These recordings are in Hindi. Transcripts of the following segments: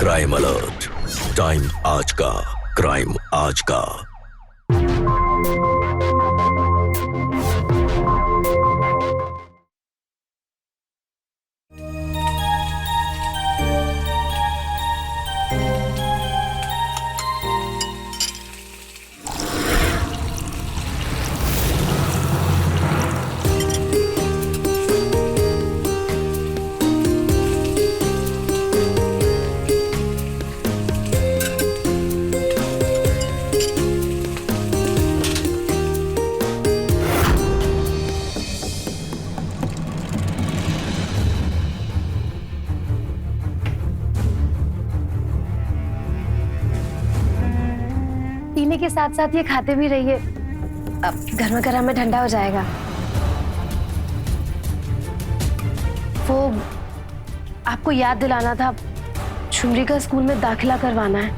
क्राइम अलर्ट, टाइम आज का, क्राइम आज का। पीने के साथ साथ ये खाते भी रहिए, अब गर्मा गर्म में ठंडा हो जाएगा। वो आपको याद दिलाना था, झुमरी का स्कूल में दाखिला करवाना है।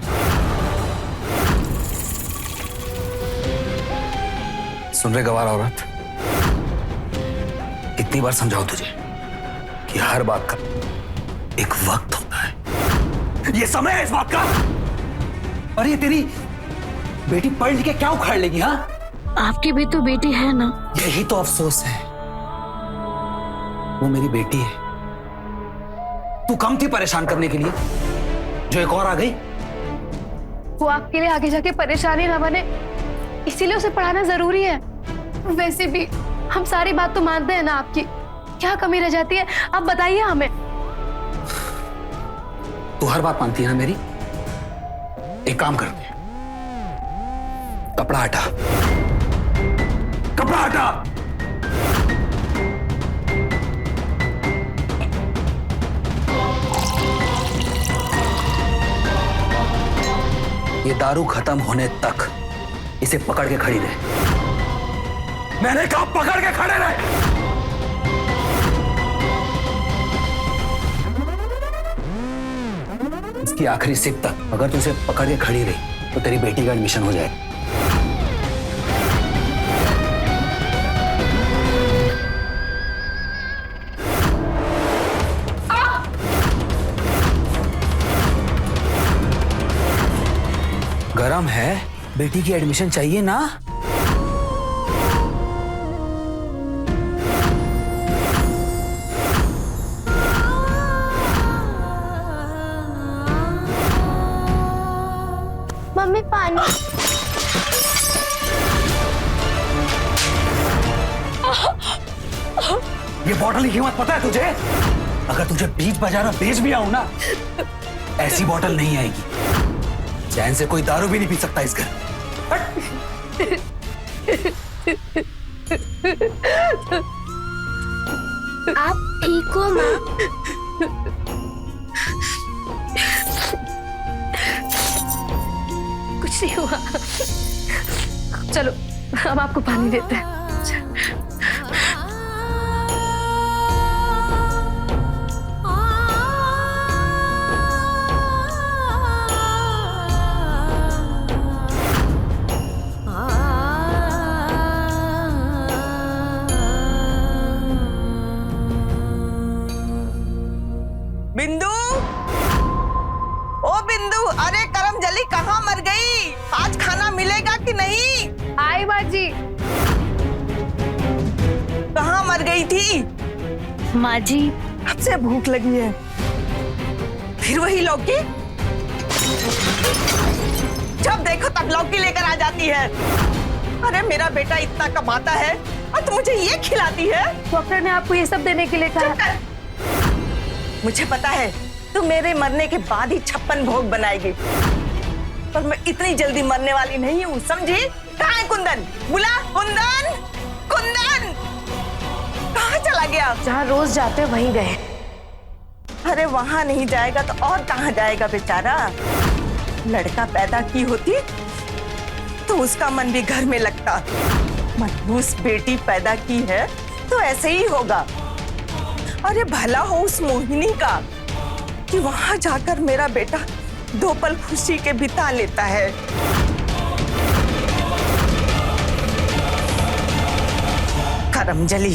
सुन रहे गवार औरत, कितनी बार समझाओ तुझे कि हर बात का एक वक्त होता है। ये समय है इस बात का। और ये तेरी बेटी पढ़ लिख के क्या उखाड़ लेगी? हाँ, आपकी भी तो बेटी है ना। यही तो अफसोस है, वो मेरी बेटी है। तू कम थी परेशान करने के लिए, जो एक और आ गई। वो आपके लिए आगे जाके परेशानी ना बने, इसीलिए उसे पढ़ाना जरूरी है। वैसे भी हम सारी बात तो मानते हैं ना आपकी, क्या कमी रह जाती है आप बताइए हमें। तू हर बात मानती है ना मेरी। एक काम करते हैं, कपड़ा हटा, कपड़ा हटा। ये दारू खत्म होने तक इसे पकड़ के खड़ी रहे। मैंने कहा पकड़ के खड़े रहे। इसकी आखिरी सिप तक अगर तू इसे पकड़ के खड़ी रही तो तेरी बेटी का एडमिशन हो जाएगा। गरम है, बेटी की एडमिशन चाहिए ना। मम्मी पानी। ये बॉटल की कीमत पता है तुझे? अगर तुझे बीच बजाना बेच भी आऊं ना, ऐसी बॉटल नहीं आएगी। चैन से कोई दारू भी नहीं पी सकता इस घर। आप ठीक हो माँ? कुछ नहीं हुआ। चलो हम आपको पानी देते हैं। बिंदु, ओ बिंदु, अरे करमजली कहाँ मर गई? आज खाना मिलेगा कि नहीं? आई बाजी। कहाँ मर गई थी? माँ जी, अब से भूख लगी है। फिर वही लौकी? जब देखो तब लौकी लेकर आ जाती है। अरे मेरा बेटा इतना कमाता है और तुम मुझे ये खिलाती है? डॉक्टर ने आपको ये सब देने के लिए कहा। मुझे पता है तू मेरे मरने के बाद ही 56 भोग बनाएगी, पर मैं इतनी जल्दी मरने वाली नहीं हूँ, समझी? कहाँ है कुंदन? बुला कुंदन, कुंदन कहाँ चला गया? जहाँ रोज जाते वहीं गए। अरे वहां नहीं जाएगा तो और कहाँ जाएगा बेचारा? लड़का पैदा की होती तो उसका मन भी घर में लगता। मनहूस बेटी पैदा की है तो ऐसे ही होगा। अरे भला हो उस मोहिनी का कि वहां जाकर मेरा बेटा 2 पल खुशी के बिता लेता है। करमजली,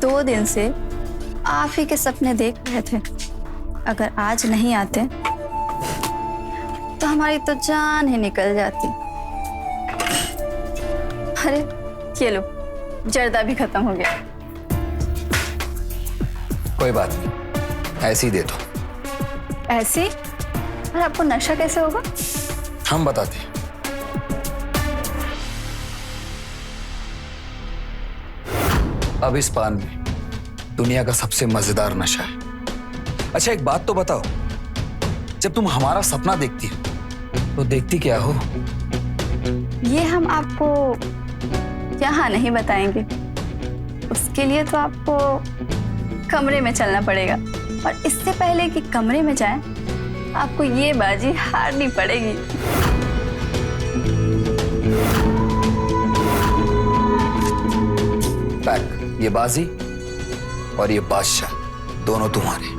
2 दिन से आप ही के सपने देख रहे थे। अगर आज नहीं आते तो हमारी तो जान ही निकल जाती। अरे ये लो, जर्दा भी खत्म हो गया। कोई बात नहीं, ऐसे ही दे दो। ऐसे? और आपको नशा कैसे होगा? हम बताते हैं। अब इस पान में दुनिया का सबसे मजेदार नशा है। अच्छा एक बात तो बताओ, जब तुम हमारा सपना देखती हो तो देखती क्या हो? ये हम आपको यहाँ नहीं बताएंगे। उसके लिए तो आपको कमरे में चलना पड़ेगा, और इससे पहले कि कमरे में जाएं, आपको ये बाजी हारनी पड़ेगी। बैक, ये बाजी और ये बादशाह दोनों तुम्हारे।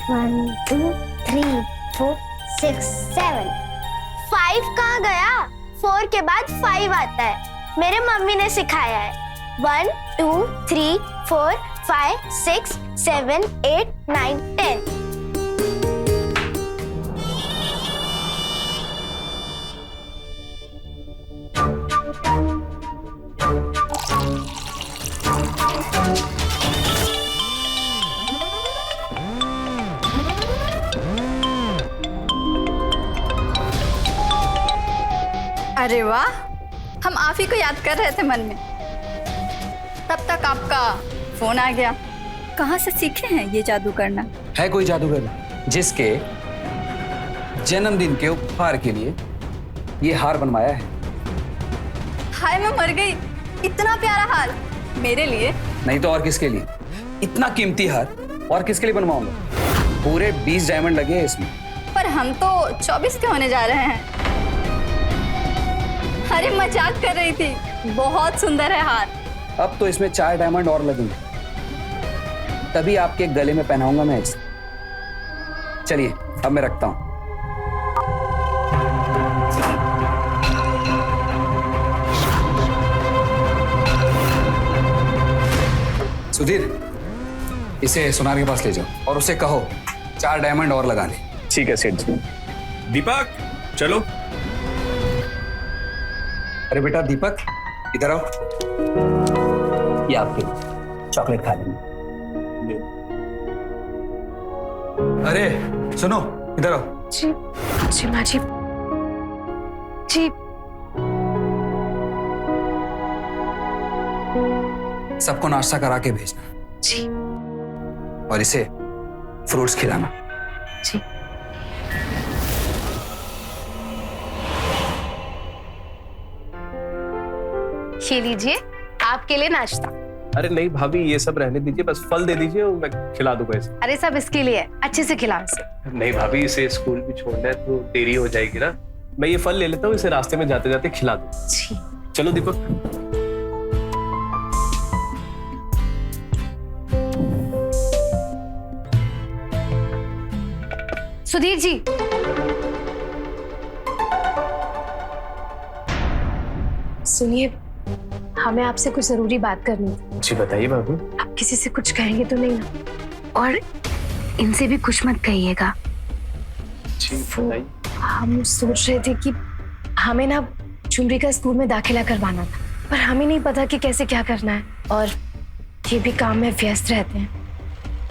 One, 2, 3, 4, 6, 7. 5 कहाँ गया? 4 के बाद 5 आता है। मेरे मम्मी ने सिखाया है। 1, 2, 3, 4, 5, 6, 7, 8, 9, 10. अरे वाह, हम आप ही को याद कर रहे थे मन में। तब तक आपका फोन आ गया। कहाँ से सीखे हैं ये जादू करना? है कोई जादूगर जिसके जन्मदिन के उपहार के लिए ये हार बनवाया है? हाय मैं मर गई, इतना प्यारा हार मेरे लिए? नहीं तो और किसके लिए? इतना कीमती हार और किसके लिए बनवाऊंगा? पूरे 20 डायमंड लगे हैं इसमें। पर हम तो 24 के होने जा रहे हैं। अरे मजाक कर रही थी, बहुत सुंदर है हार। अब तो इसमें 4 डायमंड और लगेंगे, तभी आपके गले में पहनाऊंगा मैं इसे। चलिए अब मैं रखता हूं। सुधीर, इसे सोनार के पास ले जाओ और उसे कहो 4 डायमंड और लगाने। ठीक है सेठ जी। दीपक चलो। अरे बेटा दीपक, इधर आओ। ये आपके चॉकलेट खा लेंगे। अरे सुनो, इधर आओ। जी जी माँ जी। जी सबको नाश्ता करा के भेजना जी और इसे फ्रूट्स खिलाना। जी। ये लीजिए आपके लिए नाश्ता। अरे नहीं भाभी, ये सब रहने दीजिए, बस फल दे दीजिए और मैं खिला दूंगा इसे। अरे सब इसके लिए है, अच्छे से खिलाओ इसे। नहीं भाभी, इसे स्कूल भी छोड़ना है तो देरी हो जाएगी ना। मैं ये फल ले लेता हूँ, इसे रास्ते में जाते जाते खिला दूँ। जी चलो दीपक। सुधीर जी, सुनिए, हमें आपसे कुछ जरूरी बात करनी थी। जी बताइए भाभी। आप किसी से कुछ कहेंगे तो नहीं ना? और इनसे भी कुछ मत कहिएगा। जी वो बताइए। हम सोच रहे थे कि हमें ना चुनरी का स्कूल में दाखिला करवाना था, पर हमें नहीं पता कि कैसे क्या करना है, और ये भी काम में व्यस्त रहते हैं।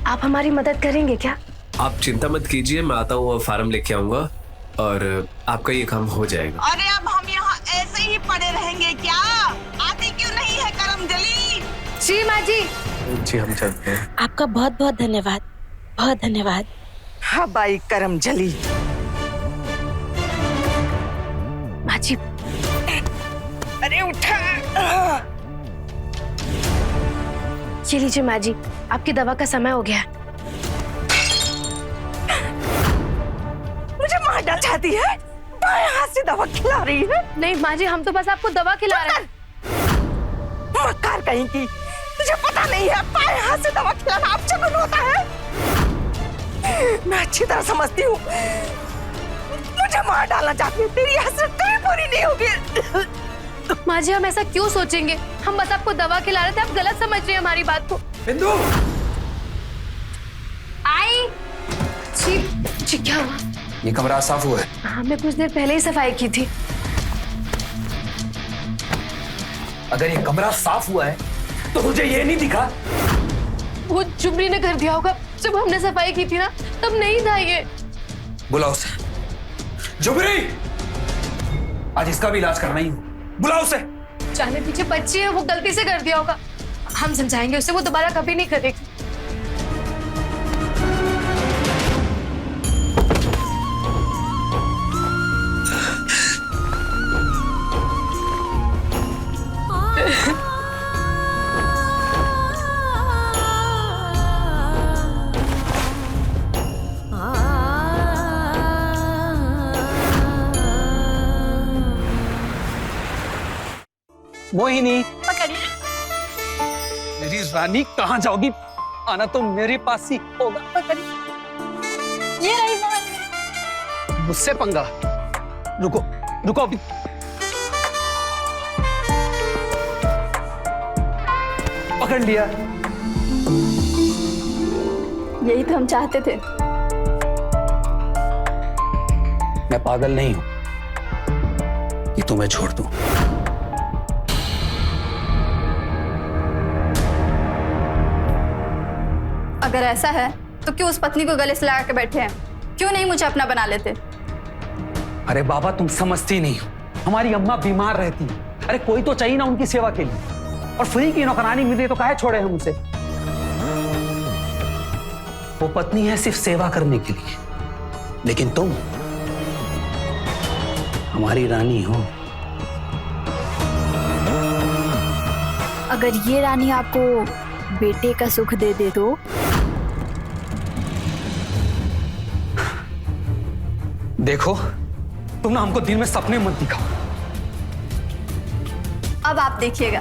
आप हमारी मदद करेंगे क्या? आप चिंता मत कीजिए, मैं आता हूँ और फार्म लेके आऊंगा और आपका ये काम हो जाएगा। अरे अब हम यहाँ ऐसे ही पड़े रहेंगे क्या? आती क्यों नहीं है करमजली? जी माँ जी। जी हम चलते हैं। आपका बहुत बहुत धन्यवाद, बहुत धन्यवाद। हाँ बाई करमजली। माँ जी, अरे उठा। ये लीजिए माँ जी, आपकी दवा का समय हो गया है। मुझे मारना चाहती है? बाएं हाथ से दवा खिला रही है? नहीं माँ जी, हम तो बस आपको दवा खिला रहे हैं। मक्कार कहीं की, तुझे पता नहीं है बाएं हाथ से दवा खिलाना अपशगुन होता है। मैं अच्छी तरह समझती हूँ। मुझे मुझे मार डालना चाहती है, तेरी हसरत कभी पूरी नहीं होगी। माँ जी हम ऐसा क्यों सोचेंगे, हम बस आपको दवा खिला रहे थे, आप गलत समझ रहे हैं हमारी बात को। बिंदु, आई जी, जी क्या हुआ? ये कमरा साफ हुआ है? हमने कुछ देर पहले ही सफाई की थी। अगर ये कमरा साफ हुआ है तो मुझे ये नहीं दिखा? वो जुबरी ने कर दिया होगा, जब हमने सफाई की थी ना तब नहीं था ये। बुलाओ उसे। जुबरी, आज इसका भी इलाज करना ही है, बुलाओ उसे। जाने पीछे बच्ची है, वो गलती से कर दिया होगा, हम समझाएंगे उसे, वो दोबारा कभी नहीं करेगी। मोहिनी, मेरी रानी कहाँ जाओगी? आना तो मेरे पास ही होगा। ये रही मोहिनी। मुझसे पंगा? रुको रुको अभी। पकड़ लिया। यही तो हम चाहते थे। मैं पागल नहीं हूं कि तुम्हें छोड़ दूं। अगर ऐसा है तो क्यों उस पत्नी को गले से लगा के बैठे हैं? क्यों नहीं मुझे अपना बना लेते? अरे बाबा, तुम समझती नहीं हो, हमारी अम्मा बीमार रहती है। अरे कोई तो चाहिए ना उनकी सेवा के लिए, और फ्री की नौकरानी मिली तो काहे छोड़े हम उसे? वो पत्नी है सिर्फ सेवा करने के लिए, लेकिन तुम हमारी रानी हो। अगर ये रानी आपको बेटे का सुख दे दे तो? देखो, तुम ना हमको दिन में सपने मत दिखाओ। अब आप देखिएगा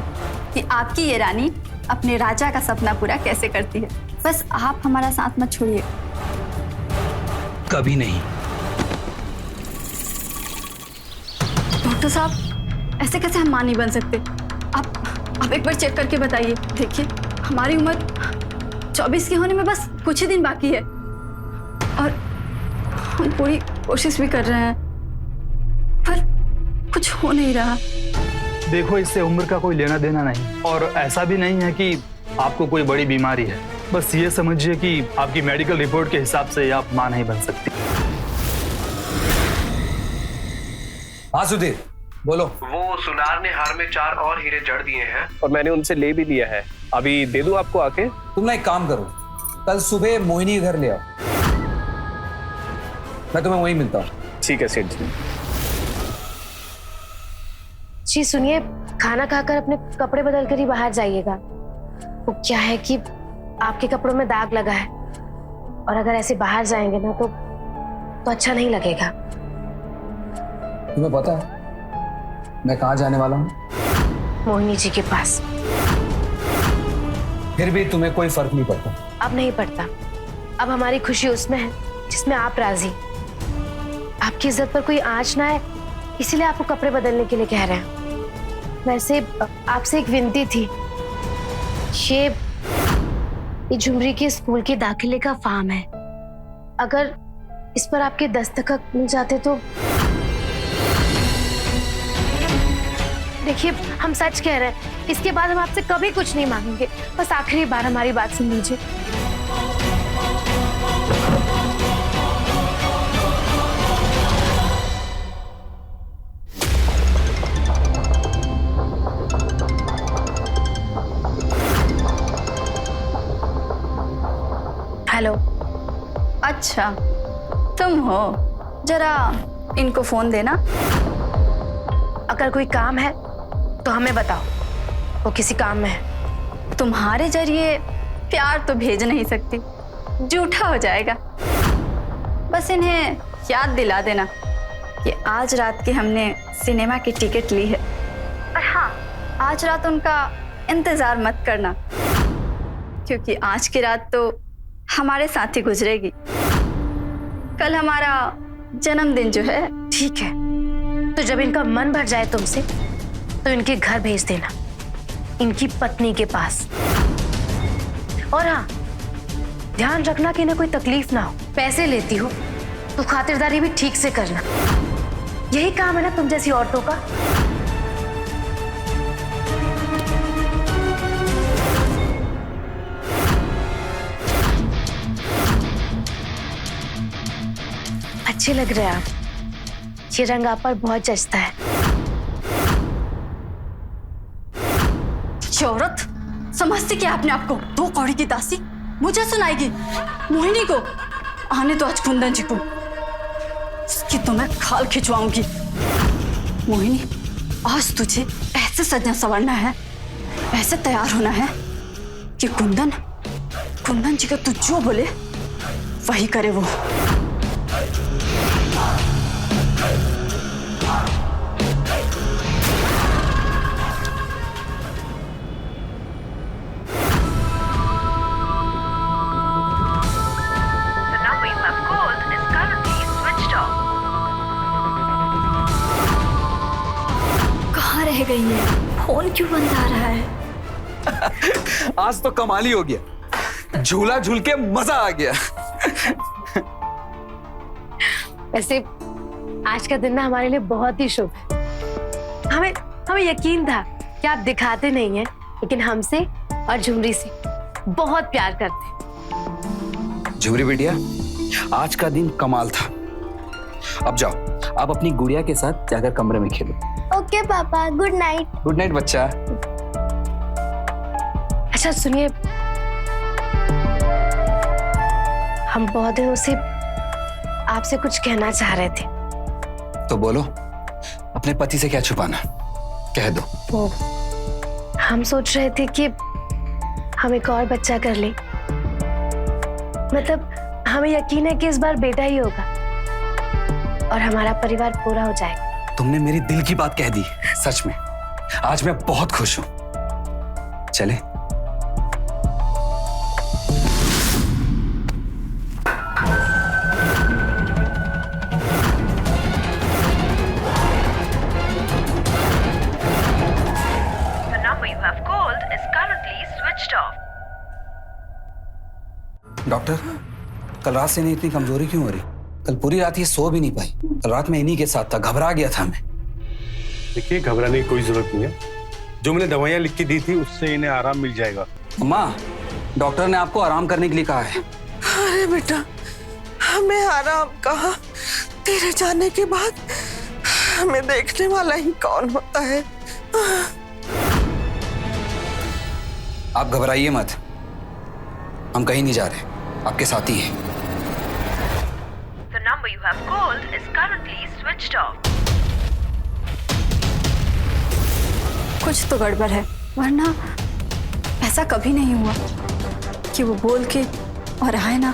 कि आपकी ये रानी अपने राजा का सपना पूरा कैसे करती है। बस आप हमारा साथ मत छोड़िए। कभी नहीं। डॉक्टर साहब, ऐसे कैसे हम मां नहीं बन सकते? आप एक बार चेक करके बताइए। देखिए, हमारी उम्र 24 की होने में बस कुछ ही दिन बाकी है, और हम पूरी कोशिश भी कर रहे हैं, पर कुछ हो नहीं रहा। देखो, इससे उम्र का कोई लेना देना नहीं, और ऐसा भी नहीं है कि आपको कोई बड़ी बीमारी है। बस ये समझिए कि आपकी मेडिकल रिपोर्ट के हिसाब से आप मां नहीं बन सकती। हाँ सुधीर, बोलो। वो सुनार ने हार में 4 और हीरे जड़ दिए हैं और मैंने उनसे ले भी लिया है। अभी दे दूं आपको आके? तुम ना एक काम करो, कल सुबह मोहिनी के घर ले आओ, मैं तुम्हें वहीं मिलता हूँ। ठीक है सेठ जी। जी सुनिए, खाना खाकर अपने कपड़े बदल कर ही बाहर जाइएगा। वो क्या है कि आपके कपड़ों में दाग लगा है, और अगर ऐसे बाहर जाएंगे ना तो अच्छा नहीं लगेगा। तुम्हें पता है मैं कहाँ जाने वाला हूँ? मोहिनी जी के पास। फिर भी तुम्हें कोई फर्क नहीं पड़ता? अब नहीं पड़ता। अब हमारी खुशी उसमें है जिसमें आप राजी। आपकी इज्जत पर कोई आंच ना है, इसीलिए आपको कपड़े बदलने के लिए कह रहे हैं। वैसे आपसे एक विनती थी, ये झुमरी के स्कूल के दाखिले का फॉर्म है, अगर इस पर आपके दस्तखत मिल जाते तो। देखिए, हम सच कह रहे हैं, इसके बाद हम आपसे कभी कुछ नहीं मांगेंगे। बस आखिरी बार हमारी बात सुन लीजिए। हेलो। अच्छा, तुम हो? जरा इनको फोन देना। अगर कोई काम है तो हमें बताओ, वो किसी काम में है। तुम्हारे जरिए प्यार तो भेज नहीं सकती, झूठा हो जाएगा। बस इन्हें याद दिला देना कि आज रात की हमने सिनेमा की टिकट ली है। और हाँ, आज रात उनका इंतजार मत करना, क्योंकि आज की रात तो हमारे साथ ही गुजरेगी। कल हमारा जन्मदिन जो है। ठीक है, तो जब इनका मन भर जाए तुमसे तो इनके घर भेज देना, इनकी पत्नी के पास। और हाँ, ध्यान रखना कि इन्हें कोई तकलीफ ना हो। पैसे लेती हो तो खातिरदारी भी ठीक से करना, यही काम है ना तुम जैसी औरतों का। अच्छे लग रहे हैं आप, ये रंग आप पर बहुत जचता है। ये औरत समझती क्या अपने आप को? 2 कौड़ी की दासी मुझे सुनाएगी। मोहिनी को आने तो आज कुंदन जी को, इसकी तो मैं खाल खिंचवाऊंगी। मोहिनी, आज तुझे ऐसे सजना संवरना है, ऐसे तैयार होना है कि कुंदन जी का तू जो बोले वही करे वो। कहाँ रह गई है? फोन क्यों बंद आ रहा है? आज तो कमाल ही हो गया, झूला झूल के मजा आ गया। वैसे आज का दिन ना हमारे लिए बहुत ही शुभ है। हमें यकीन था कि आप दिखाते नहीं हैं, लेकिन हमसे और झुमरी से बहुत प्यार करते हैं। झुमरी बिटिया, आज का दिन कमाल था। अब जाओ, आप अपनी गुड़िया के साथ जाकर कमरे में खेलो। ओके पापा, गुड नाइट। गुड नाइट बच्चा। अच्छा सुनिए, हम बहुत दिनों से आपसे कुछ कहना चाह रहे थे। तो बोलो, अपने पति से क्या छुपाना, कह दो। वो हम सोच रहे थे कि हम एक और बच्चा कर ले। मतलब हमें यकीन है कि इस बार बेटा ही होगा और हमारा परिवार पूरा हो जाएगा। तुमने मेरी दिल की बात कह दी, सच में आज मैं बहुत खुश हूं। चले? डॉक्टर, कल रात से नहीं इतनी कमजोरी क्यों हो रही? कल पूरी रात ये सो भी नहीं पाई। कल रात में इन्हीं के साथ था, घबरा गया था मैं। देखिए, घबराने की कोई जरूरत नहीं है। जो मैंने दवाइयां लिख के दी थी उससे इन्हें आराम मिल जाएगा। अम्मा, डॉक्टर ने आपको आराम करने के लिए कहा है। अरे बेटा, हमें आराम कहा? तेरे जाने के बाद हमें देखने वाला ही कौन होता है? आप घबराइए मत, हम कहीं नहीं जा रहे, आपके साथ ही हैं। The number you have called is currently switched off. कुछ तो गड़बड़ है, वरना ऐसा कभी नहीं हुआ कि वो बोल के और आए ना।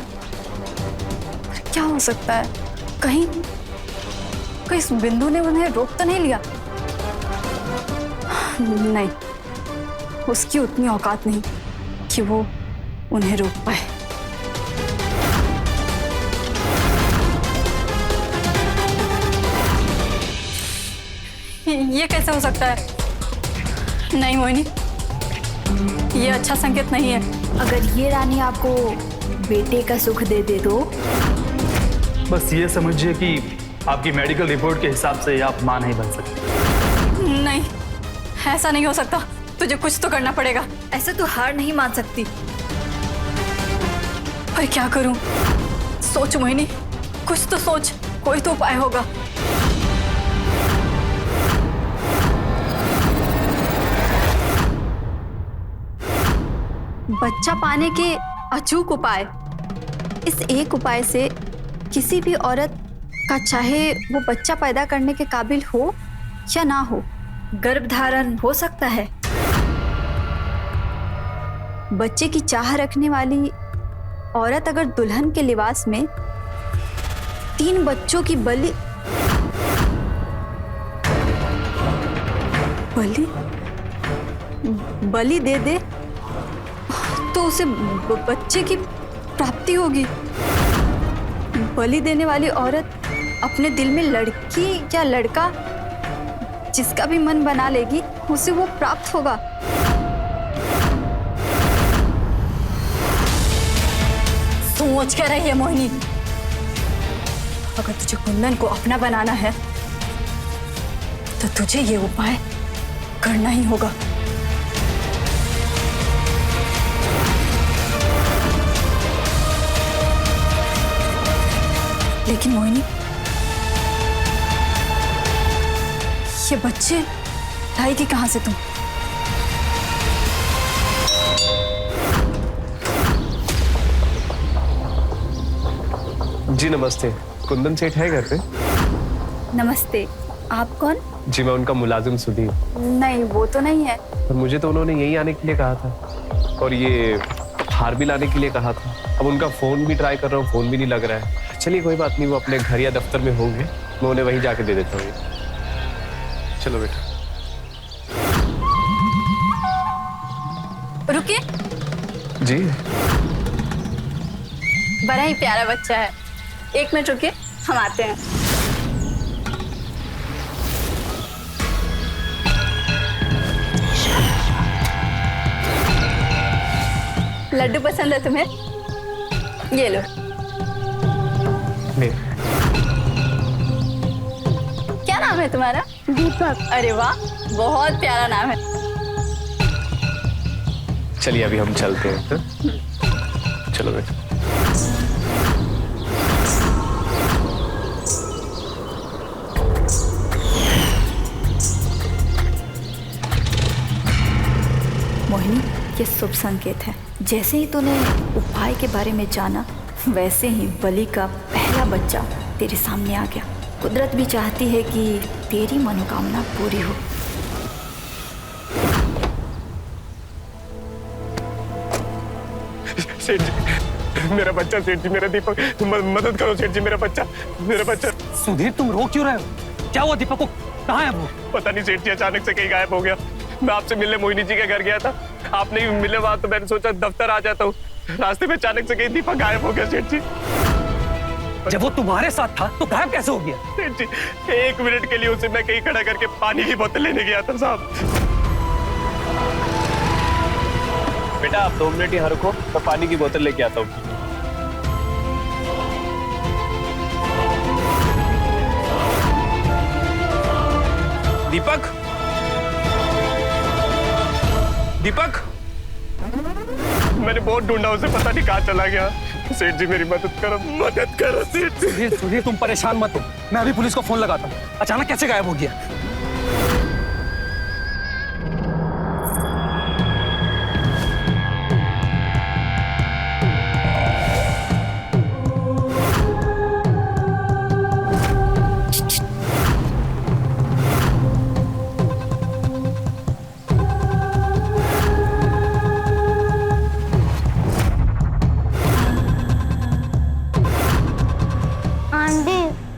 क्या हो सकता है? कहीं इस बिंदु ने उन्हें रोक तो नहीं लिया? नहीं, उसकी उतनी औकात नहीं कि वो उन्हें रोक पाए। ये कैसे हो सकता है? नहीं मोहिनी, ये अच्छा संकेत नहीं है। अगर ये रानी आपको बेटे का सुख दे दे तो? बस ये समझिए कि आपकी मेडिकल रिपोर्ट के हिसाब से आप मां नहीं बन सकती। नहीं, ऐसा नहीं हो सकता। तुझे कुछ तो करना पड़ेगा। ऐसे तो हार नहीं मान सकती। पर क्या करूं? सोच मोहिनी, कुछ तो सोच, कोई तो उपाय होगा। बच्चा पाने के अचूक उपाय। इस एक उपाय से किसी भी औरत का, चाहे वो बच्चा पैदा करने के काबिल हो या ना हो, गर्भधारण हो सकता है। बच्चे की चाह रखने वाली औरत अगर दुल्हन के लिबास में 3 बच्चों की बलि दे दे तो उसे बच्चे की प्राप्ति होगी। बलि देने वाली औरत अपने दिल में लड़की या लड़का जिसका भी मन बना लेगी उसे वो प्राप्त होगा। सोच क्या रही है मोहिनी? अगर तुझे कुंदन को अपना बनाना है तो तुझे ये उपाय करना ही होगा। लेकिन मोहिनी, ये बच्चे लाएगी कहां से तुम? जी नमस्ते, कुंदन सेठ है घर पे? नमस्ते, आप कौन? जी मैं उनका मुलाजिम सुधीर। नहीं, वो तो नहीं है। पर मुझे तो उन्होंने यहीं आने के लिए कहा था और ये हार भी लाने के लिए कहा था। अब उनका फोन भी ट्राई कर रहा हूँ, फोन भी नहीं लग रहा है। चलिए कोई बात नहीं, वो अपने घर या दफ्तर में होंगे, मैं उन्हें वहीं जाके दे देता हूँ। चलो बेटा। रुकिए। जी बड़ा ही प्यारा बच्चा है। 1 मिनट रुकिए, हम आते हैं। लड्डू पसंद है तुम्हें? ये लो। ले। क्या नाम है तुम्हारा? दीपक। अरे वाह, बहुत प्यारा नाम है। चलिए अभी हम चलते हैं। चलो बेटा। मोहिनी, ये शुभ संकेत है। जैसे ही तूने उपाय के बारे में जाना, वैसे ही बलि का पहला बच्चा तेरे सामने आ गया। कुदरत भी चाहती है कि तेरी मनोकामना पूरी हो। सेठ जी, मेरा बच्चा। सेठ जी, मेरा दीपक, मदद करो सेठ जी, मेरा बच्चा, मेरा बच्चा। सुधीर, तुम रो क्यों रहे हो? क्या हुआ दीपक को? कहाँ है वो? पता नहीं सेठ जी, अचानक से कहीं गायब हो गया। मैं आपसे मिलने मोहिनी जी के घर गया था, आप नहीं मिले वहां, तो मैंने सोचा दफ्तर आ जाता हूँ। रास्ते में अचानक से कहीं दीपक गायब हो गया सेठ जी। जब वो तुम्हारे साथ था तो गायब कैसे हो गया? सेठ जी, 1 मिनट के लिए उसे मैं कहीं खड़ा करके पानी की बोतल लेने गया था साहब। बेटा आप 2 मिनट यहाँ रुको, मैं पानी की बोतल लेके आता हूँ। दीपक, दीपक, मैंने बहुत ढूंढा उसे, पता नहीं कहाँ चला गया। सेठ जी मेरी मदद करो, मदद करो सेठ जी। सुधीर, तुम परेशान मत हो, मैं अभी पुलिस को फोन लगाता हूँ। अचानक कैसे गायब हो गया?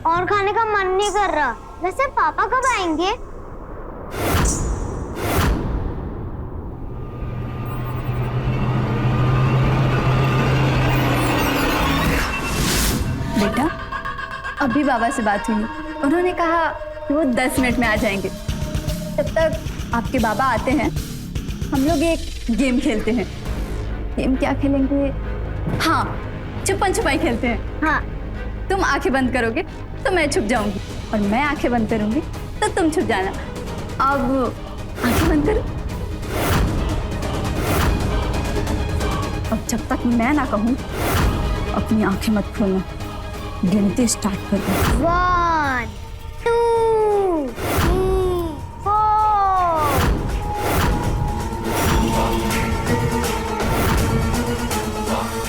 और खाने का मन नहीं कर रहा। वैसे पापा कब आएंगे? बेटा, अभी बाबा से बात हुई, उन्होंने कहा कि वो 10 मिनट में आ जाएंगे। तब तक आपके बाबा आते हैं, हम लोग एक गेम खेलते हैं। गेम क्या खेलेंगे? हाँ, छुपन छुपाई खेलते हैं। हाँ। तुम आंखें बंद करोगे तो मैं छुप जाऊंगी, और मैं आंखें बंद करूंगी तो तुम छुप जाना। अब आंखें बंद करो। अब जब तक मैं ना कहूं अपनी आंखें मत खोलना। गिनती स्टार्ट कर दो। 1 2 3 4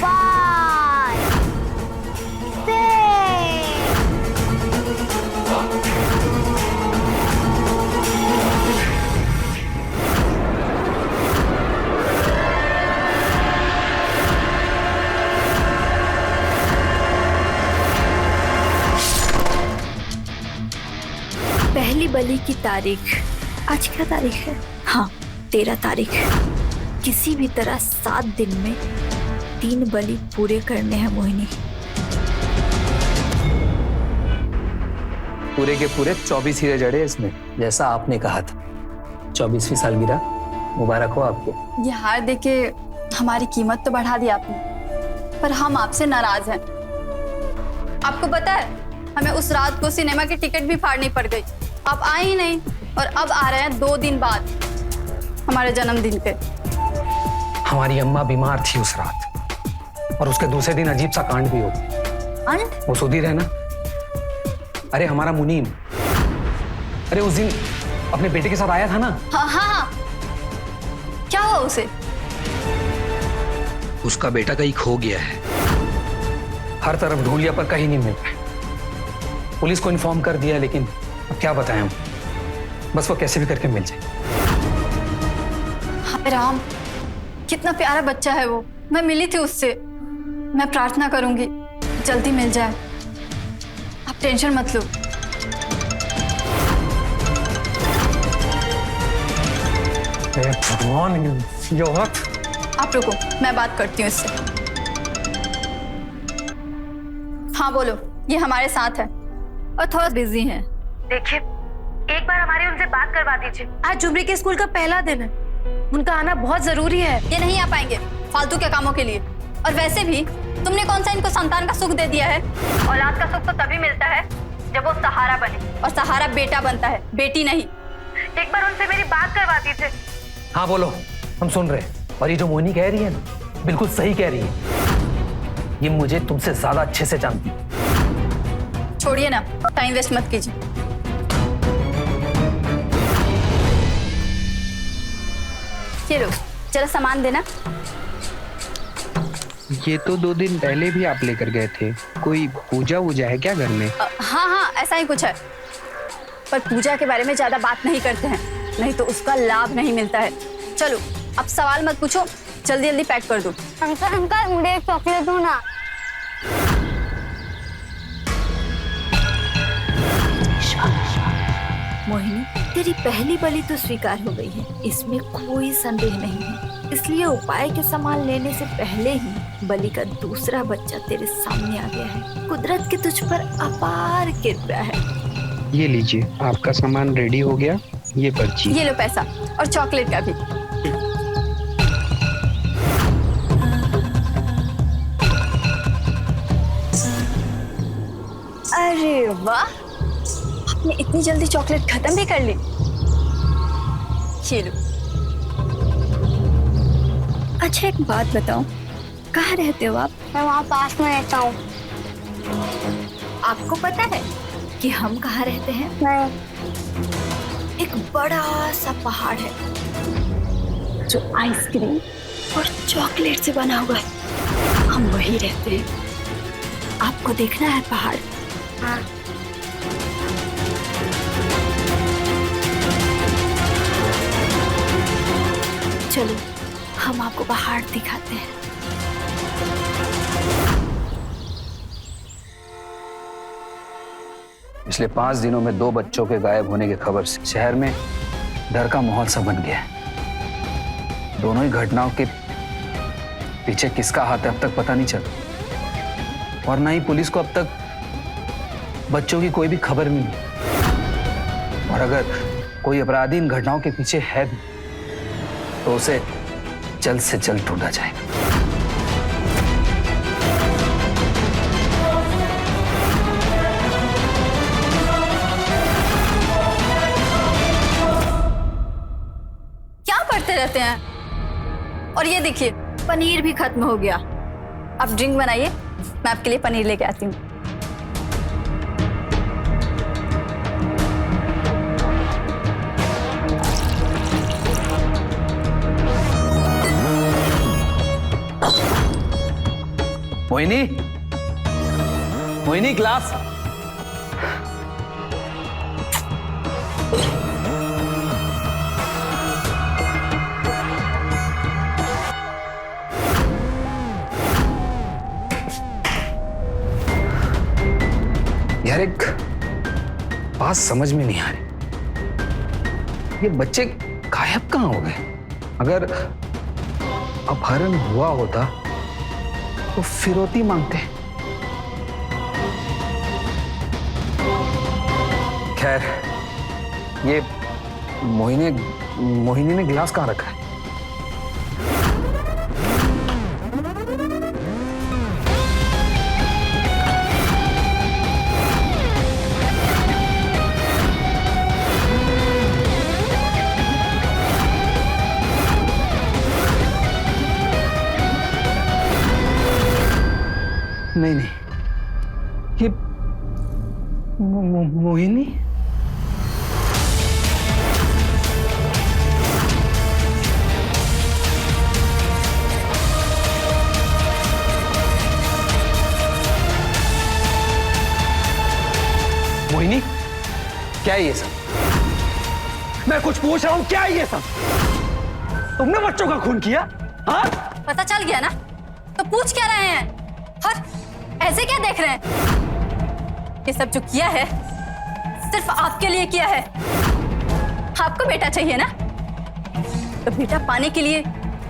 5 6 पहली बलि की तारीख, आज क्या तारीख है? हाँ, 13 तारीख। किसी भी तरह 7 दिन में 3 बलि पूरे करने हैं मोहिनी। पूरे के पूरे 24 हीरे जड़े इसमें, जैसा आपने कहा था। 24वीं सालगिरह मुबारक हो आपको। ये हार देके हमारी कीमत तो बढ़ा दी आपने, पर हम आपसे नाराज हैं। आपको पता है, हमें उस रात को सिनेमा की टिकट भी फाड़नी पड़ गई। आप आए ही नहीं और अब आ रहे हैं 2 दिन बाद, हमारे जन्मदिन पे। हमारी अम्मा बीमार थी उस रात, और उसके दूसरे दिन अजीब सा कांड भी हो गया। वो सुधीर है ना, अरे हमारा मुनीम, अरे उस दिन अपने बेटे के साथ आया था ना। हाँ हाँ हाँ, क्या हुआ उसे? उसका बेटा कहीं खो गया है, हर तरफ ढूंढ लिया पर कहीं नहीं मिल रहा। पुलिस को इन्फॉर्म कर दिया, लेकिन अब क्या बताएं हम, बस वो कैसे भी करके मिल जाए। हाय राम, कितना प्यारा बच्चा है वो। मैं मिली थी उससे, मैं प्रार्थना करूंगी जल्दी मिल जाए। आप टेंशन मत लो। भगवान, ये वक्त। आप रुको, मैं बात करती हूँ इससे। हाँ बोलो, ये हमारे साथ है और थोड़ा बिजी हैं। देखिए, एक बार हमारी उनसे बात करवा दीजिए। आज जुमरी के स्कूल का पहला दिन है, उनका आना बहुत जरूरी है। ये नहीं आ पाएंगे फालतू के कामों के लिए। और वैसे भी तुमने कौन सा इनको संतान का सुख दे दिया है? औलाद का सुख तो तभी मिलता है जब वो सहारा बने, और सहारा बेटा बनता है, बेटी नहीं। एक बार उनसे मेरी बात करवा दीजिए। हाँ बोलो, हम सुन रहे हैं। और ये जो मोहिनी कह रही है ना, बिल्कुल सही कह रही है। ये मुझे तुमसे ज्यादा अच्छे से जानती है। छोड़िए ना, टाइम वेस्ट मत कीजिए। ये लो, जरा सामान देना। ये तो 2 दिन पहले भी आप लेकर गए थे। कोई पूजा वूजा है क्या घर में? हाँ हाँ, ऐसा ही कुछ है, पर पूजा के बारे में ज्यादा बात नहीं करते हैं, नहीं तो उसका लाभ नहीं मिलता है। चलो अब सवाल मत पूछो, जल्दी जल्दी पैक कर दो। अंकल अंकल, मुझे एक चॉकलेट दो ना। मोहिनी, तेरी पहली बलि तो स्वीकार हो गई है, इसमें कोई संदेह नहीं है। इसलिए उपाय के सामान लेने से पहले ही बलि का दूसरा बच्चा तेरे सामने आ गया है। कुदरत की तुझ पर अपार कृपा है। ये लीजिए, आपका सामान रेडी हो गया। ये पर्ची। ये लो पैसा, और चॉकलेट का भी। अरे वाह, आपने इतनी जल्दी चॉकलेट खत्म भी कर ली। ये लो। अच्छा एक बात बताओ, कहाँ रहते हो आप? मैं वहाँ पास में रहता हूँ। आपको पता है कि हम कहाँ रहते हैं? नहीं। एक बड़ा सा पहाड़ है जो आइसक्रीम और चॉकलेट से बना हुआ है। हम वहीं रहते हैं। आपको देखना है पहाड़? हाँ। चलो हम आपको पहाड़ दिखाते हैं। पिछले 5 दिनों में 2 बच्चों के गायब होने की खबर से शहर में डर का माहौल सा बन गया है। दोनों ही घटनाओं के पीछे किसका हाथ है अब तक पता नहीं चला, और ना ही पुलिस को अब तक बच्चों की कोई भी खबर भी नहीं। और अगर कोई अपराधी इन घटनाओं के पीछे है भी तो उसे जल्द से जल्द ढूंढा जाएगा। क्या करते रहते हैं? और ये देखिए, पनीर भी खत्म हो गया। आप ड्रिंक बनाइए, मैं आपके लिए पनीर लेके आती हूँ। मोहिनी, मोहिनी ग्लास। यार एक बात समझ में नहीं आ रही, ये बच्चे गायब कहाँ हो गए? अगर अपहरण हुआ होता तो फिरौती मांगते। खैर, ये मोहिनी ने गिलास कहाँ रखा है? नहीं, ये मोहिनी? मोहिनी, क्या है ये सब? मैं कुछ पूछ रहा हूं, क्या है ये सब? तुमने बच्चों का खून किया? हाँ? पता चल गया ना, तो पूछ क्या रहे हैं? और ऐसे क्या देख रहे हैं? ये सब जो किया है सिर्फ आपके लिए किया है। आपको बेटा चाहिए ना, तो बेटा पाने के लिए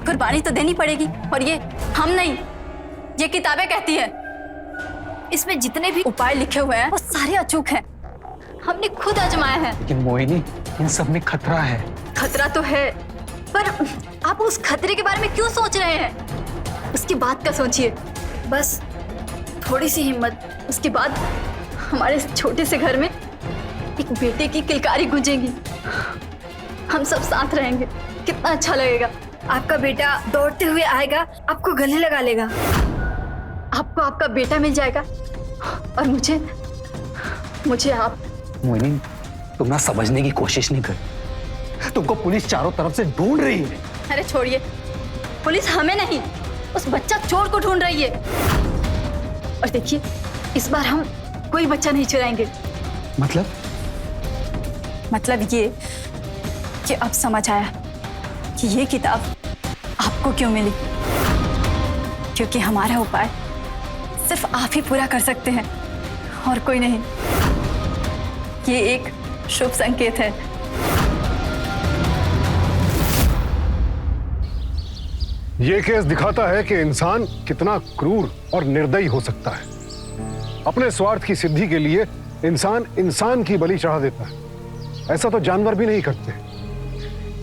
कुर्बानी तो देनी पड़ेगी। और ये हम नहीं, ये किताबें कहती है। इसमें जितने भी उपाय लिखे हुए हैं वो सारे अचूक हैं, हमने खुद आजमाया है। लेकिन मोहिनी, इन सब में खतरा है। खतरा तो है, पर आप उस खतरे के बारे में क्यों सोच रहे हैं? उसकी बात का सोचिए, बस थोड़ी सी हिम्मत, उसके बाद हमारे छोटे से घर में एक बेटे की किलकारी गूंजेगी। हम सब साथ रहेंगे, कितना अच्छा लगेगा। आपका बेटा दौड़ते हुए आएगा, आपको गले लगा लेगा। आपको आपका बेटा मिल जाएगा और मुझे आप। मोहिनी, तुम ना समझने की कोशिश नहीं कर। तुमको पुलिस चारों तरफ से ढूंढ रही है। अरे छोड़िए, पुलिस हमें नहीं, उस बच्चा चोर को ढूंढ रही है। और देखिए, इस बार हम कोई बच्चा नहीं चुराएंगे। मतलब ये कि अब समझ आया कि ये किताब आपको क्यों मिली। क्योंकि हमारा उपाय सिर्फ आप ही पूरा कर सकते हैं और कोई नहीं। ये एक शुभ संकेत है। ये केस दिखाता है कि इंसान कितना क्रूर और निर्दयी हो सकता है। अपने स्वार्थ की सिद्धि के लिए इंसान की बलि चढ़ा देता है। ऐसा तो जानवर भी नहीं करते।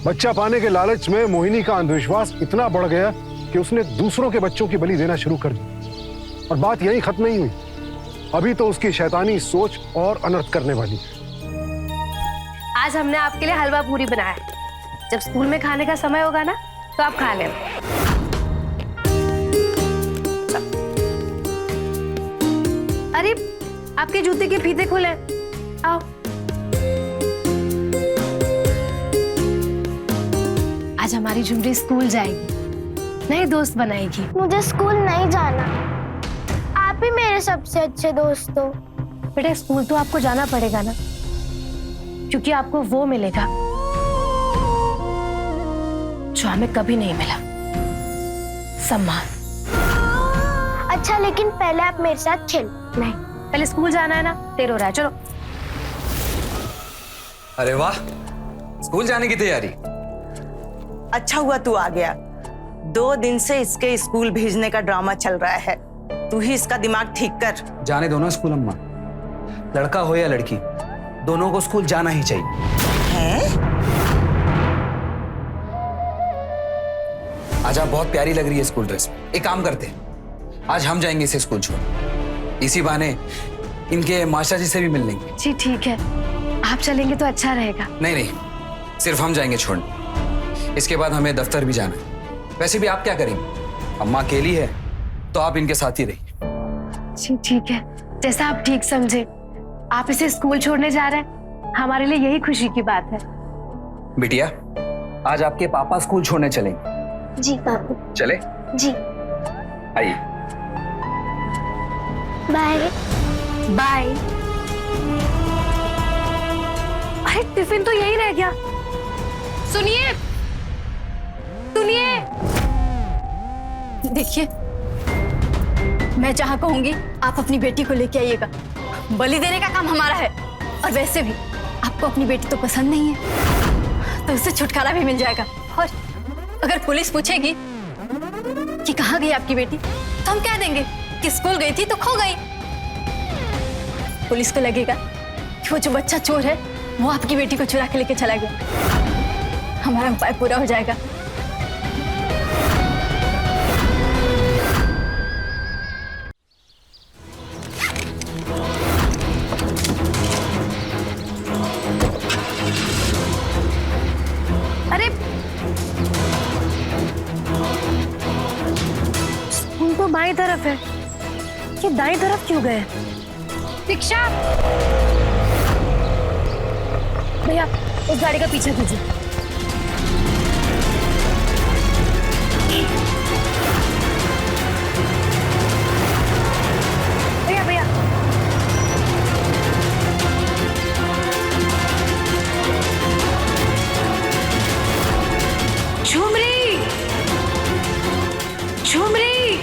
बच्चा पाने के लालच में मोहिनी का अंधविश्वास इतना बढ़ गया कि उसने दूसरों के बच्चों की बलि देना शुरू कर दी। और बात यहीं खत्म नहीं हुई, अभी तो उसकी शैतानी सोच और अनर्थ करने वाली है। आज हमने आपके लिए हलवा पूरी बनाया है। जब स्कूल में खाने का समय होगा ना, तो आप खा लेना। अरे, आपके जूते के फीते खुले, आओ। आज हमारी झुमरी स्कूल जाएगी, नए दोस्त बनाएगी। मुझे स्कूल नहीं जाना, आप ही मेरे सबसे अच्छे दोस्त हो। बेटा, स्कूल तो आपको जाना पड़ेगा ना, क्योंकि आपको वो मिलेगा जो हमें कभी नहीं मिला, सम्मान। अच्छा, लेकिन पहले आप मेरे साथ खेल। नहीं, पहले स्कूल जाना है ना, देर हो रहा है, चलो। अरे वाह, स्कूल जाने की तैयारी। अच्छा हुआ तू आ गया। 2 दिन से इसके स्कूल भेजने का ड्रामा चल रहा है। तू ही इसका दिमाग ठीक कर। जाने दो ना स्कूल अम्मा। लड़का हो या लड़की, दोनों को स्कूल जाना ही चाहिए। हैं? आज आप बहुत प्यारी लग रही है स्कूल ड्रेस में। एक काम करते हैं, आज हम जाएंगे इसे स्कूल छोड़। इसी बहाने इनके मास्टर जी से भी मिल लेंगे। जी ठीक है, आप चलेंगे तो अच्छा रहेगा। नहीं, सिर्फ हम जाएंगे छोड़ने। इसके बाद हमें दफ्तर भी जाना है। वैसे भी आप क्या करेंगे, अम्मा अकेली है, तो आप इनके साथ ही रहिए। जी ठीक है, जैसा आप ठीक समझे। आप इसे स्कूल छोड़ने जा रहे हैं, हमारे लिए यही खुशी की बात है। बिटिया, आज आपके पापा स्कूल छोड़ने चलेंगे। जी पापा। चले? जी। आइए। बाय। बाय। अरे, टिफिन तो यही रह गया। सुनिए, देखिए, मैं जहां कहूंगी आप अपनी बेटी को लेके आइएगा। बलि देने का काम हमारा है। और वैसे भी आपको अपनी बेटी तो पसंद नहीं है, तो उससे छुटकारा भी मिल जाएगा। और अगर पुलिस पूछेगी कि कहाँ गई आपकी बेटी, तो हम कह देंगे कि स्कूल गई थी तो खो गई। पुलिस को लगेगा कि वो जो बच्चा चोर है वो आपकी बेटी को चुरा के लेके चला गया। हमारा उपाय पूरा हो जाएगा। अरे स्कूल तो बाईं तरफ है, ये दाईं तरफ क्यों गए? दीक्षा, भैया उस गाड़ी का पीछा कीजिए। भैया भैया झुमरी, झुमरी,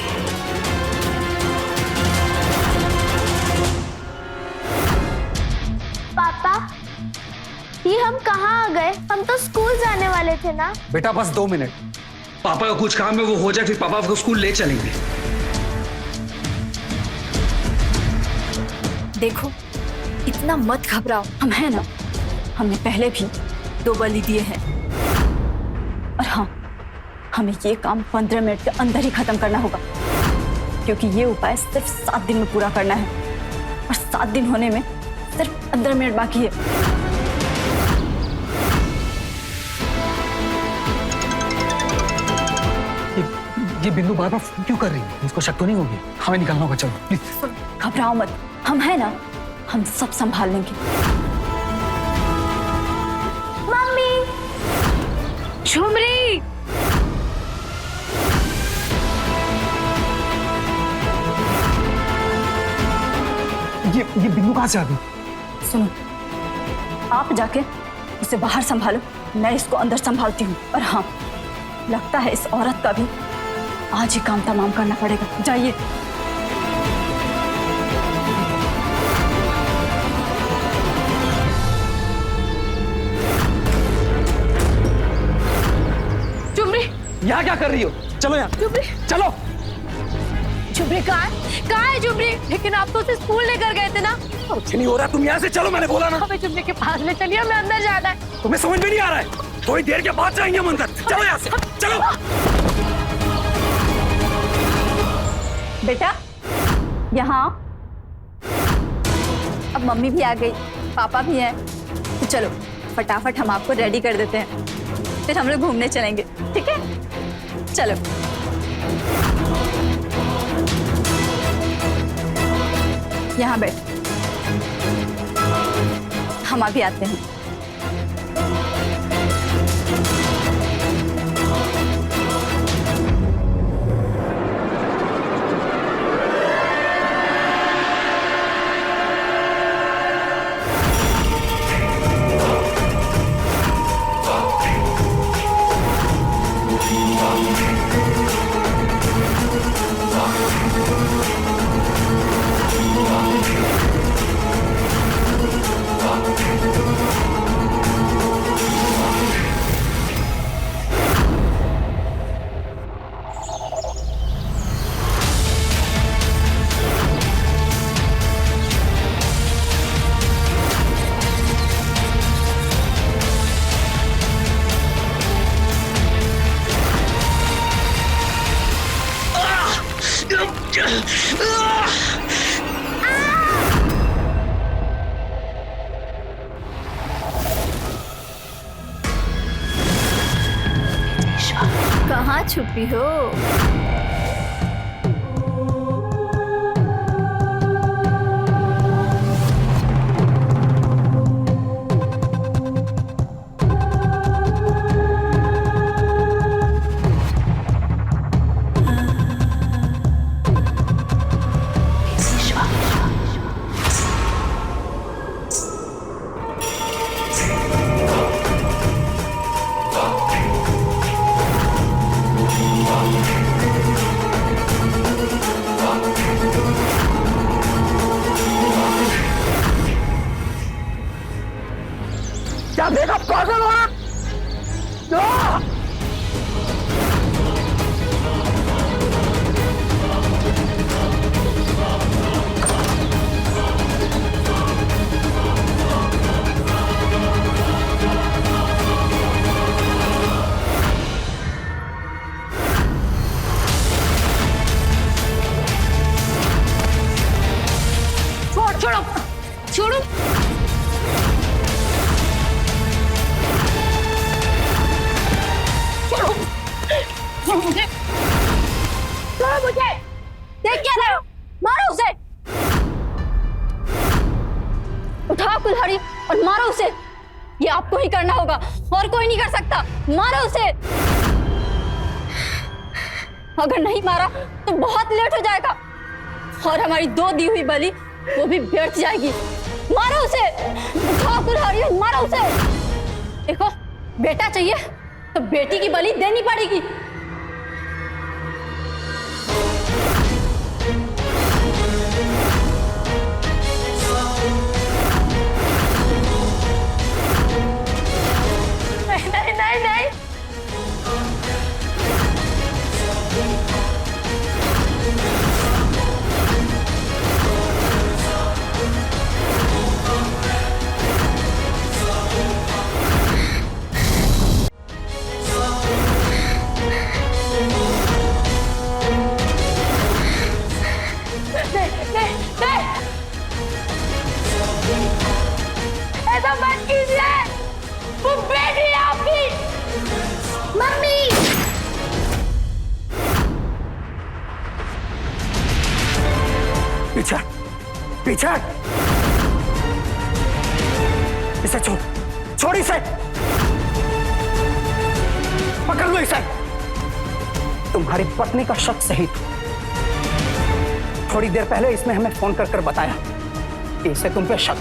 पापा ये हम कहाँ आ गए? हम तो स्कूल जाने वाले थे ना। बेटा बस 2 मिनट, पापा का कुछ काम है वो हो जाए फिर पापा आपको स्कूल ले चलेंगे। देखो इतना मत घबराओ, हम हैं ना, हमने पहले भी 2 बलि दिए हैं। और हाँ, हमें ये काम 15 मिनट के अंदर ही खत्म करना होगा, क्योंकि ये उपाय सिर्फ 7 दिन में पूरा करना है और 7 दिन होने में सिर्फ 15 मिनट बाकी है। ये बिंदु बार बार फोन क्यों कर रही है? इसको शक तो नहीं होगी? हमें निकलना होगा, चलो प्लीज। घबराओ मत, हम हैं ना, हम सब संभाल लेंगे। मम्मी, झुमरी, ये बिंदु कहाँ से आ गई? सुनो, आप जाके उसे बाहर संभालो, मैं इसको अंदर संभालती हूँ। और हाँ, लगता है इस औरत का भी आज ही काम तमाम करना पड़ेगा। जाइए। झुमरी, यहाँ क्या कर रही हो? चलो यहाँ, झुमरी, चलो। झुमरी कहाँ है झुमरी? लेकिन आप तो उसे स्कूल लेकर गए थे ना। कुछ नहीं हो रहा, तुम यहाँ से चलो, मैंने बोला ना। हमें झुमरी के पास ले चलिए, हमें अंदर जाना है। तुम्हें समझ में नहीं आ रहा है? थोड़ी देर के बाद जाएंगे हम अंदर। चलो यहाँ से, चलो। बेटा यहाँ, अब मम्मी भी आ गई, पापा भी हैं, तो चलो फटाफट हम आपको रेडी कर देते हैं, फिर हम लोग घूमने चलेंगे, ठीक है? चलो। यहाँ बैठ, हम अभी आते हैं। कहाँ छुपी हो? क्या देखा? पागल हो रहा? देख क्या रहे हो? मारो उसे, उठाओ कुल्हाड़ी और मारो उसे। ये आपको ही करना होगा और कोई नहीं कर सकता। मारो उसे। अगर नहीं मारा तो बहुत लेट हो जाएगा और हमारी 2 दी हुई बलि वो भी व्यर्थ जाएगी। मारो उसे, उठाओ कुल्हाड़ी और मारो उसे। देखो, बेटा चाहिए तो बेटी की बलि देनी पड़ेगी। नहीं नहीं नहीं, ऐसा मत कीजिए। वो बेटी है आपकी। मम्मी पीछे पीछे, इसे छोड़, छोड़ इसे, पकड़ लो इसे। तुम्हारी पत्नी का शक सही था। थोड़ी देर पहले इसने हमें फोन कर बताया कि इसे तुम पे शक,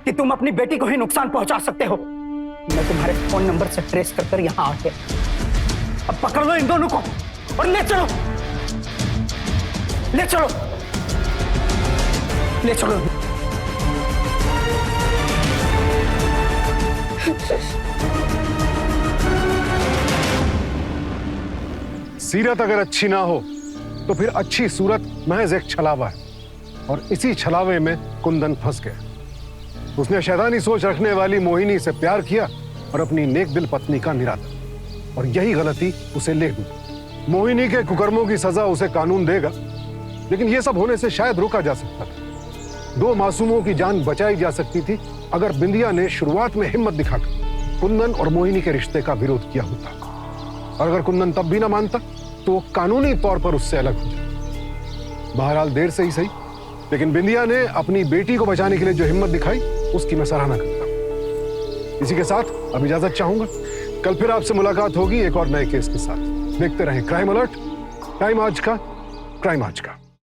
कि तुम अपनी बेटी को ही नुकसान पहुंचा सकते हो। मैं तुम्हारे फोन नंबर से ट्रेस कर यहां आ गया। अब पकड़ लो इन दोनों को और ले चलो, ले चलो, ले चलो। सीरत अगर अच्छी ना हो तो फिर अच्छी सूरत महज एक छलावा है, और इसी छलावे में कुंदन फंस गया। उसने शैतानी सोच रखने वाली मोहिनी से प्यार किया और अपनी नेक दिल पत्नी का निरादर, और यही गलती उसे ले हुई। मोहिनी के कुकर्मों की सजा उसे कानून देगा, लेकिन यह सब होने से शायद रोका जा सकता था। 2 मासूमों की जान बचाई जा सकती थी अगर बिंदिया ने शुरुआत में हिम्मत दिखाकर कुंदन और मोहिनी के रिश्ते का विरोध किया होता, और अगर कुंदन तब भी ना मानता तो वो कानूनी तौर पर उससे अलग हो जाता। बहरहाल देर से ही सही, लेकिन बिंदिया ने अपनी बेटी को बचाने के लिए जो हिम्मत दिखाई उसकी मैं सराहना करता हूं। इसी के साथ अब इजाजत चाहूंगा। कल फिर आपसे मुलाकात होगी एक और नए केस के साथ। देखते रहें क्राइम अलर्ट, टाइम आज का, क्राइम आज का।